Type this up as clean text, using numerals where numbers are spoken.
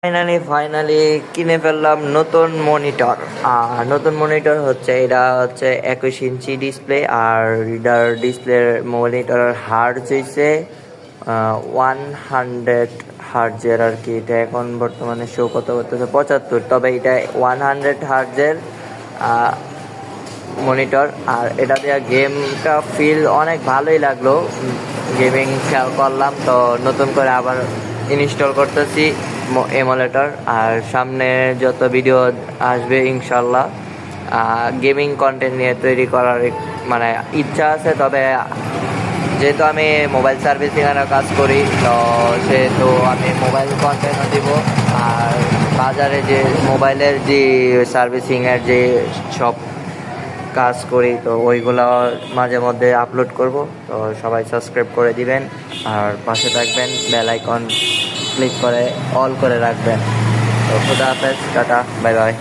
Finally কিনে ফেললাম নতুন মনিটর। আর নতুন মনিটর হচ্ছে এটা হচ্ছে 21 ইঞ্চি ডিসপ্লে, আর এটার ডিসপ্লে মনিটরের হার্জ হয়েছে 100 হার্জের আর কি। এটা এখন বর্তমানে শো কত করতেছে 75, তবে এটা 100 হার্জের মনিটর। আর এটা দিয়ে গেমটা ফিল অনেক ভালোই লাগলো, গেমিং করলাম তো নতুন করে আবার ইনস্টল করতেছি এমুলেটর। আর সামনে যত ভিডিও আসবে ইনশাল্লাহ গেমিং কন্টেন্ট নিয়ে তৈরি করার মানে ইচ্ছা আছে। তবে যেহেতু আমি মোবাইল সার্ভিসিংয়ের কাজ করি তো সেহেতু আমি মোবাইল কন্টেন্টও দিব। আর বাজারে যে মোবাইলের যে সার্ভিসিংয়ের যে সব কাজ করি তো ওইগুলো মাঝে মধ্যে আপলোড করব। তো সবাই সাবস্ক্রাইব করে দিবেন আর পাশে থাকবেন, বেল আইকন ক্লিক করে অল করে রাখবেন। তো খুদা হাফেজ, টাটা, বাই বাই।